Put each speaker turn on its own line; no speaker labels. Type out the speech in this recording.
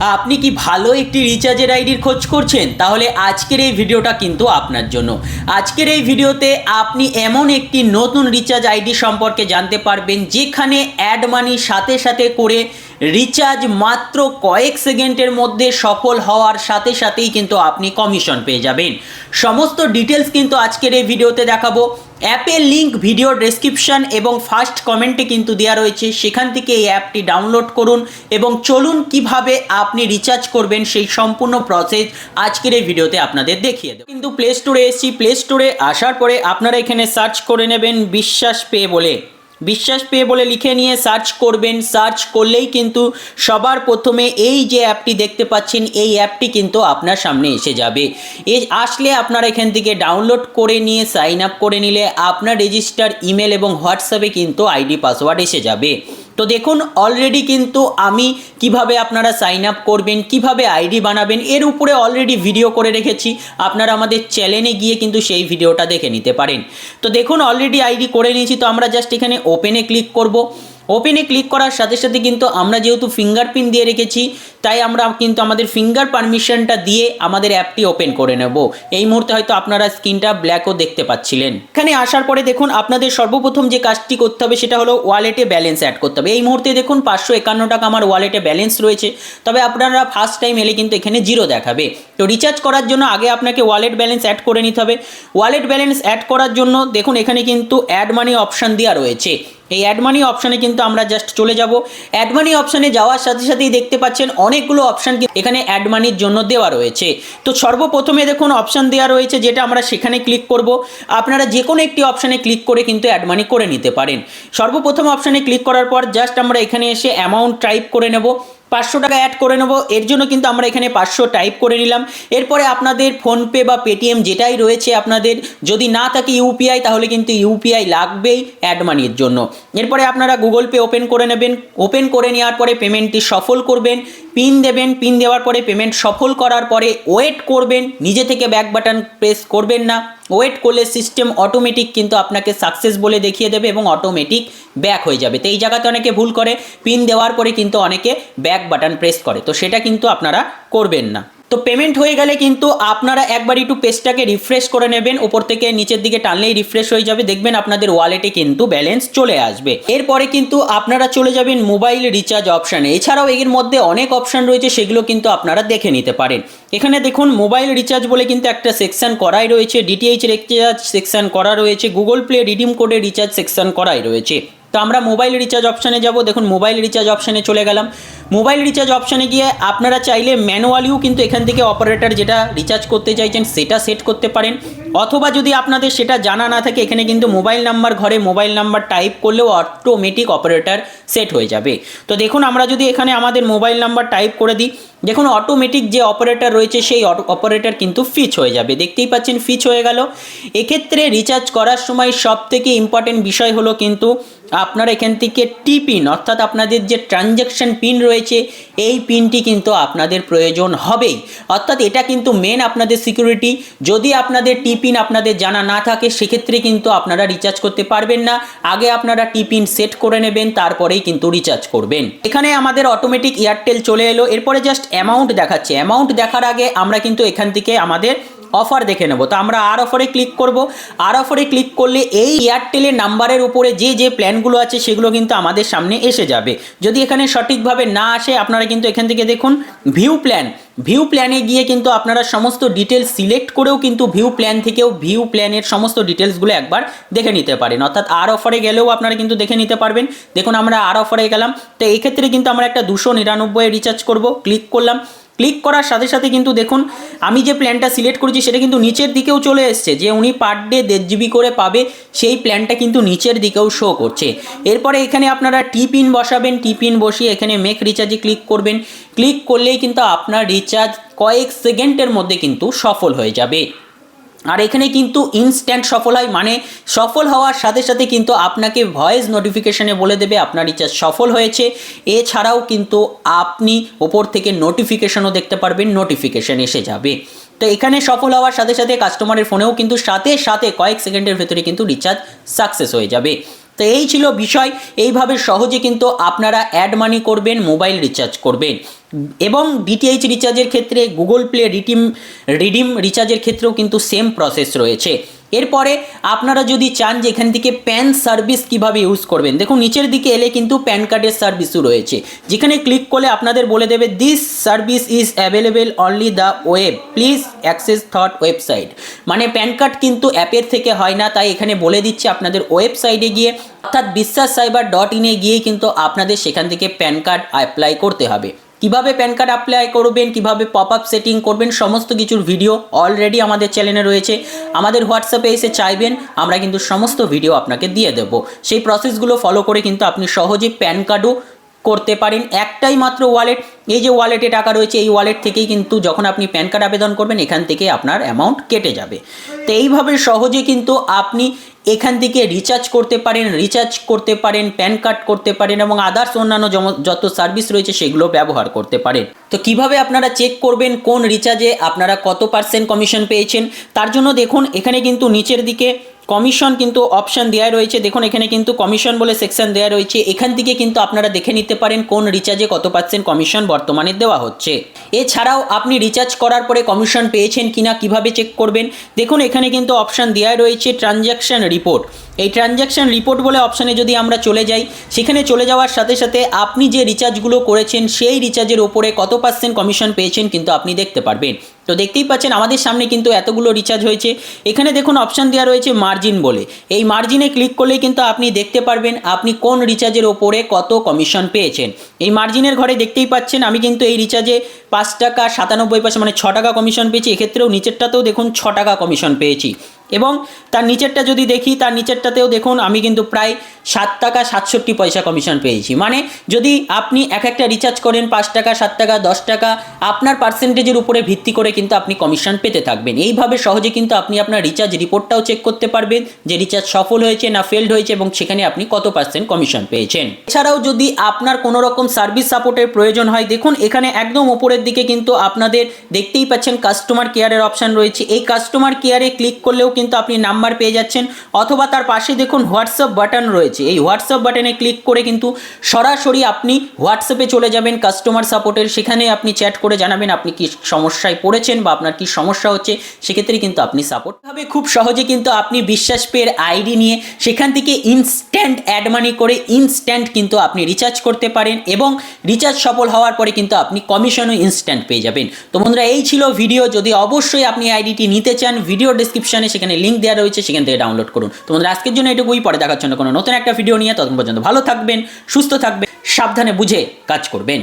আপনি কি ভালো একটি রিচার্জের আইডির খোঁজ করছেন? তাহলে আজকের এই ভিডিওটা কিন্তু আপনার জন্য। আজকের এই ভিডিওতে আপনি এমন একটি নতুন রিচার্জ আইডি সম্পর্কে জানতে পারবেন যেখানে অ্যাড মানি সাথে সাথে করে রিচার্জ মাত্র কয়েক সেকেন্ডের মধ্যে সফল হওয়ার সাথে সাথেই কিন্তু আপনি কমিশন পেয়ে যাবেন। সমস্ত ডিটেলস কিন্তু আজকের এই ভিডিওতে দেখাবো। অ্যাপের লিঙ্ক ভিডিও ডেসক্রিপশন এবং ফার্স্ট কমেন্টে কিন্তু দেওয়া রয়েছে, সেখান থেকে এই অ্যাপটি ডাউনলোড করুন এবং চলুন কিভাবে আপনি রিচার্জ করবেন সেই সম্পূর্ণ প্রসেস আজকের এই ভিডিওতে আপনাদের দেখিয়ে দেব। কিন্তু প্লে স্টোরে এসেছি, প্লে স্টোরে আসার পরে আপনারা এখানে সার্চ করে নেবেন বিশ্বাস পে বলে। বিশ্বাস পে বলে লিখে নিয়ে সার্চ করবেন। সার্চ করলেই কিন্তু সবার প্রথমে এই যে অ্যাপটি দেখতে পাচ্ছেন এই অ্যাপটি কিন্তু আপনার সামনে এসে যাবে। আসলে আপনারা এখান থেকে ডাউনলোড করে নিয়ে সাইন আপ করে নিলে আপনার রেজিস্টার ইমেল এবং হোয়াটসঅ্যাপে কিন্তু আইডি পাসওয়ার্ড এসে যাবে। তো দেখুন অলরেডি কিন্তু আমি কিভাবে আপনারা সাইন আপ করবেন, কিভাবে আইডি বানাবেন এর উপরে অলরেডি ভিডিও করে রেখেছি। আপনারা আমাদের চ্যানেলে গিয়ে কিন্তু সেই ভিডিওটা দেখে নিতে পারেন। তো দেখুন অলরেডি আইডি করে নিয়েছি, তো আমরা জাস্ট এখানে ওপেনে ক্লিক করব। ওপেনে ক্লিক করার সাথে সাথে কিন্তু আমরা যেহেতু ফিঙ্গারপ্রিন্ট দিয়ে রেখেছি তাই আমরা কিন্তু আমাদের ফিঙ্গার পারমিশনটা দিয়ে আমাদের অ্যাপটি ওপেন করে নেব। এই মুহূর্তে হয়তো আপনারা স্ক্রিনটা ব্ল্যাকও দেখতে পাচ্ছিলেন। এখানে আসার পরে দেখুন আপনাদের সর্বপ্রথম যে কাজটি করতে হবে সেটা হলো ওয়ালেটে ব্যালেন্স অ্যাড করতে হবে। এই মুহূর্তে দেখুন 551 টাকা আমার ওয়ালেটে ব্যালেন্স রয়েছে, তবে আপনারা ফার্স্ট টাইম এলে কিন্তু এখানে জিরো দেখাবে। তো রিচার্জ করার জন্য আগে আপনাকে ওয়ালেট ব্যালেন্স অ্যাড করে নিতে হবে। ওয়ালেট ব্যালেন্স অ্যাড করার জন্য দেখুন এখানে কিন্তু অ্যাড মানি অপশান দেওয়া রয়েছে। এই অ্যাড মানি অপশানে কিন্তু আমরা জাস্ট চলে যাব। অ্যাড মানি অপশানে যাওয়ার সাথে সাথেই দেখতে পাচ্ছেন অনেকগুলো অপশান এখানে অ্যাড মানির জন্য দেওয়া রয়েছে। তো সর্বপ্রথমে দেখুন অপশান দেওয়া রয়েছে যেটা আমরা সেখানে ক্লিক করব। আপনারা যে কোনো একটি অপশানে ক্লিক করে কিন্তু অ্যাড মানি করে নিতে পারেন। সর্বপ্রথম অপশানে ক্লিক করার পর জাস্ট আমরা এখানে এসে অ্যামাউন্ট টাইপ করে নেব। 500 টাকা অ্যাড করে নেব, এর জন্য কিন্তু আমরা এখানে 500 টাইপ করে নিলাম। এরপরে আপনাদের ফোনপে বা পেটিএম যেটাই রয়েছে আপনাদের, যদি না থাকে ইউপিআই তাহলে কিন্তু ইউপিআই লাগবেই অ্যাড মানির জন্য। এরপরে আপনারা গুগল পে ওপেন করে নেবেন। ওপেন করে নেওয়ার পরে পেমেন্টটি সফল করবেন, পিন দেবেন। পিন দেওয়ার পরে পেমেন্ট সফল করার পরে ওয়েট করবেন, নিজে থেকে ব্যাক বাটন প্রেস করবেন না। ওয়েট করলে সিস্টেম অটোমেটিক কিন্তু আপনাকে সাকসেস বলে দেখিয়ে দেবে এবং অটোমেটিক ব্যাক হয়ে যাবে। তো এই জায়গাতে অনেকে ভুল করে, পিন দেওয়ার পরে কিন্তু অনেকে ব্যাক বাটন প্রেস করে, তো সেটা কিন্তু আপনারা করবেন না। তো পেমেন্ট হয়ে গেলে কিন্তু আপনারা একবার একটু পেজটাকে রিফ্রেশ করে নেবেন, ওপর থেকে নিচের দিকে টানলেই রিফ্রেশ হয়ে যাবে, দেখবেন আপনাদের ওয়ালেটে কিন্তু ব্যালেন্স চলে আসবে। এরপরে কিন্তু আপনারা চলে যাবেন মোবাইল রিচার্জ অপশানে। এছাড়াও এর মধ্যে অনেক অপশান রয়েছে, সেগুলো কিন্তু আপনারা দেখে নিতে পারেন। এখানে দেখুন মোবাইল রিচার্জ বলে কিন্তু একটা সেকশন করাই রয়েছে, ডিটিএইচ রিচার্জ সেকশন করা রয়েছে, গুগল প্লে রিডিম কোডে রিচার্জ সেকশন করাই রয়েছে। তো আমরা মোবাইল রিচার্জ অপশানে যাব। দেখুন মোবাইল রিচার্জ অপশানে চলে গেলাম। মোবাইল রিচার্জ অপশানে গিয়ে আপনারা চাইলে ম্যানুয়ালিও কিন্তু এখান থেকে অপারেটর যেটা রিচার্জ করতে চাইছেন সেটা সেট করতে পারেন, অথবা যদি আপনাদের সেটা জানা না থাকে এখানে কিন্তু মোবাইল নাম্বার ঘরে মোবাইল নাম্বার টাইপ করলেও অটোমেটিক অপারেটর সেট হয়ে যাবে। তো দেখুন আমরা যদি এখানে আমাদের মোবাইল নাম্বার টাইপ করে দিই, দেখুন অটোমেটিক যে অপারেটর রয়েছে সেই অপারেটর কিন্তু ফিচ হয়ে যাবে। দেখতেই পাচ্ছেন ফিচ হয়ে গেল। এক্ষেত্রে রিচার্জ করার সময় সবথেকে ইম্পর্টেন্ট বিষয় হলো কিন্তু আপনারা এখান থেকে টি পিন অর্থাৎ আপনাদের যে ট্রানজ্যাকশন পিন রয়েছে এই পিনটি কিন্তু আপনাদের প্রয়োজন হবেই, অর্থাৎ এটা কিন্তু মেন আপনাদের সিকিউরিটি। যদি আপনাদের টি পিন আপনাদের জানা না থাকে সেক্ষেত্রে কিন্তু আপনারা রিচার্জ করতে পারবেন না। আগে আপনারা টি পিন সেট করে নেবেন, তারপরেই কিন্তু রিচার্জ করবেন। এখানে আমাদের অটোমেটিক এয়ারটেল চলে এলো। এরপরে জাস্ট অ্যামাউন্ট দেখাচ্ছে। অ্যামাউন্ট দেখার আগে আমরা কিন্তু এখান থেকে আমাদের অফার দেখে নেব। তো আমরা আর অফারে ক্লিক করব। আর অফারে ক্লিক করলে এই এয়ারটেলের নাম্বারের উপরে যে যে প্ল্যানগুলো আছে সেগুলো কিন্তু আমাদের সামনে এসে যাবে। যদি এখানে সঠিকভাবে না আসে আপনারা কিন্তু এখান থেকে দেখুন ভিউ প্ল্যান, ভিউ প্ল্যানে গিয়ে কিন্তু আপনারা সমস্ত ডিটেলস সিলেক্ট করেও কিন্তু ভিউ প্ল্যান থেকেও ভিউ প্ল্যানের সমস্ত ডিটেলসগুলো একবার দেখে নিতে পারেন, অর্থাৎ আর অফারে গেলেও আপনারা কিন্তু দেখে নিতে পারবেন। দেখুন আমরা আর অফারে গেলাম, তো এই ক্ষেত্রে কিন্তু আমরা একটা 299 রিচার্জ করব। ক্লিক করলাম। ক্লিক করার সাথে সাথে কিন্তু দেখুন আমি যে প্ল্যানটা সিলেক্ট করেছি সেটা কিন্তু নিচের দিকেও চলে এসছে, যে উনি পার ডে 1.5 GB করে পাবে সেই প্ল্যানটা কিন্তু নিচের দিকেও শো করছে। এরপরে এখানে আপনারা টি পিন বসাবেন। টি পিন বসিয়ে এখানে মেক রিচার্জে ক্লিক করবেন। ক্লিক করলেই কিন্তু আপনার রিচার্জ কয়েক সেকেন্ডের মধ্যে কিন্তু সফল হয়ে যাবে। আর এখানে কিন্তু ইনস্ট্যান্ট সফল হয়, মানে সফল হওয়ার সাথে সাথে কিন্তু আপনাকে ভয়েস নোটিফিকেশনে বলে দেবে আপনার রিচার্জ সফল হয়েছে। এছাড়াও কিন্তু আপনি ওপর থেকে নোটিফিকেশনও দেখতে পারবেন, নোটিফিকেশন এসে যাবে। তো এখানে সফল হওয়ার সাথে সাথে কাস্টমারের ফোনেও কিন্তু সাথে সাথে কয়েক সেকেন্ডের ভেতরে কিন্তু রিচার্জ সাকসেস হয়ে যাবে। তো এই ছিল বিষয়। এইভাবে সহজে কিন্তু আপনারা অ্যাড মানি করবেন, মোবাইল রিচার্জ করবেন। এবং ডিটিএইচ রিচার্জের ক্ষেত্রে গুগল প্লে রিডিম রিচার্জের ক্ষেত্রেও কিন্তু সেম প্রসেস রয়েছে। এরপরে আপনারা যদি চান যে এখান থেকে প্যান সার্ভিস কিভাবে ইউজ করবেন, দেখুন নিচের দিকে এলে কিন্তু প্যান কার্ডের সার্ভিসও রয়েছে, যেখানে ক্লিক করলে আপনাদের বলে দেবে this service is available only the web, please access thought website. মানে প্যান কার্ড কিন্তু অ্যাপের থেকে হয় না, তাই এখানে বলে দিচ্ছে আপনাদের ওয়েবসাইটে গিয়ে অর্থাৎ বিশ্বাসসাইবার.in গিয়েই কিন্তু আপনাদের সেখান থেকে প্যান কার্ড অ্যাপ্লাই করতে হবে। কিভাবে প্যান কার্ড অ্যাপ্লাই করবেন, কিভাবে পপ আপ সেটিং করবেন, সমস্ত কিছুর ভিডিও অলরেডি আমাদের চ্যানেলে রয়েছে। আমাদের হোয়াটসঅ্যাপে এসে চাইবেন, আমরা কিন্তু সমস্ত ভিডিও আপনাকে দিয়ে দেবো। সেই প্রসেসগুলো ফলো করে কিন্তু আপনি সহজে প্যান কার্ডও করতে পারেন। একটাই মাত্র ওয়ালেট, এই যে ওয়ালেটে টাকা রয়েছে, এই ওয়ালেট থেকেই কিন্তু যখন আপনি প্যান কার্ড আবেদন করবেন এখান থেকে আপনার অ্যামাউন্ট কেটে যাবে। তো এইভাবে সহজে কিন্তু আপনি এখান থেকে রিচার্জ করতে পারেন, প্যান কার্ড করতে পারেন এবং আদার্স অন্যান্য যত সার্ভিস রয়েছে সেগুলো ব্যবহার করতে পারেন। তো কিভাবে আপনারা চেক করবেন কোন রিচার্জে আপনারা কত % কমিশন পেয়েছেন, তার জন্য দেখুন এখানে কিন্তু নিচের দিকে কমিশন কিন্তু অপশান দেওয়া রয়েছে। দেখুন এখানে কিন্তু কমিশন বলে সেকশন দেওয়া রয়েছে, এখান থেকে কিন্তু আপনারা দেখে নিতে পারেন কোন রিচার্জে কত % কমিশন বর্তমানে দেওয়া হচ্ছে। এছাড়াও আপনি রিচার্জ করার পরে কমিশন পেয়েছেন কিনা কিভাবে চেক করবেন, দেখুন এখানে কিন্তু অপশান দেওয়া রয়েছে ট্রানজ্যাকশন রিপোর্ট। এই ট্রানজ্যাকশন রিপোর্ট বলে অপশানে যদি আমরা চলে যাই, সেখানে চলে যাওয়ার সাথে সাথে আপনি যে রিচার্জগুলো করেছেন সেই রিচার্জের ওপরে কত % কমিশন পেয়েছেন কিন্তু আপনি দেখতে পারবেন। তো দেখতেই পাচ্ছেন আমাদের সামনে কিন্তু এতগুলো রিচার্জ হয়েছে। এখানে দেখুন অপশান দেওয়া রয়েছে মার্জিন বলে, এই মার্জিনে ক্লিক করলেই কিন্তু আপনি দেখতে পারবেন আপনি কোন রিচার্জের ওপরে কত কমিশন পেয়েছেন। এই মার্জিনের ঘরে দেখতেই পাচ্ছেন আমি কিন্তু এই রিচার্জে 5 টাকা 97 পয়সা মানে 6 টাকা কমিশন পেয়েছি। এক্ষেত্রেও নিচেরটাতেও দেখুন 6 টাকা কমিশন পেয়েছি এবং তার নিচেরটা যদি দেখি তার নিচেরটাতেও দেখুন আমি কিন্তু প্রায় 7 টাকা 67 পয়সা কমিশন পেয়েছি। মানে যদি আপনি একটা রিচার্জ করেন 5 টাকা 7 টাকা 10 টাকা আপনার পার্সেন্টেজের উপরে ভিত্তি করে কিন্তু আপনি কমিশন পেতে থাকবেন। এইভাবে সহজে কিন্তু আপনি আপনার রিচার্জ রিপোর্টটাও চেক করতে পারবেন যে রিচার্জ সফল হয়েছে না ফেলড হয়েছে এবং সেখানে আপনি কত % কমিশন পেয়েছেন। এছাড়াও যদি আপনার কোনো রকম সার্ভিস সাপোর্টের প্রয়োজন হয়, দেখুন এখানে একদম উপরের দিকে কিন্তু আপনাদের দেখতেই পাচ্ছেন কাস্টমার কেয়ারের অপশান রয়েছে। এই কাস্টমার কেয়ারে ক্লিক করলেও কিন্তু আপনি নাম্বার পেয়ে যাচ্ছেন, অথবা তার পাশে দেখুন হোয়াটসঅ্যাপ বাটন রয়েছে। এই হোয়াটসঅ্যাপ বাটনে ক্লিক করে কিন্তু সরাসরি আপনি হোয়াটসঅ্যাপে চলে যাবেন কাস্টমার সাপোর্টের, সেখানে আপনি চ্যাট করে জানাবেন আপনি কি সমস্যায় পড়েছেন বা আপনার কি সমস্যা হচ্ছে, সেক্ষেত্রে কিন্তু আপনি সাপোর্ট হবে। খুব সহজে কিন্তু আপনি বিশ্বাস পের আইডি নিয়ে সেখান থেকে ইনস্ট্যান্ট অ্যাড মানি করে ইনস্ট্যান্ট কিন্তু আপনি রিচার্জ করতে পারেন এবং রিচার্জ সফল হওয়ার পরে কিন্তু আপনি কমিশনও ইনস্ট্যান্ট পেয়ে যাবেন। তো বন্ধুরা এই ছিল ভিডিও, যদি অবশ্যই আপনি আইডিটি নিতে চান ভিডিও ডেসক্রিপশনে সেখানে লিঙ্ক দেওয়া রয়েছে, সেখান থেকে ডাউনলোড করুন। তোমাদের আজকের জন্য এটুকুই, পরে দেখার জন্য কোনো নতুন একটা ভিডিও নিয়ে, ততক্ষণ পর্যন্ত ভালো থাকবেন, সুস্থ থাকবেন, সাবধানে বুঝে কাজ করবেন।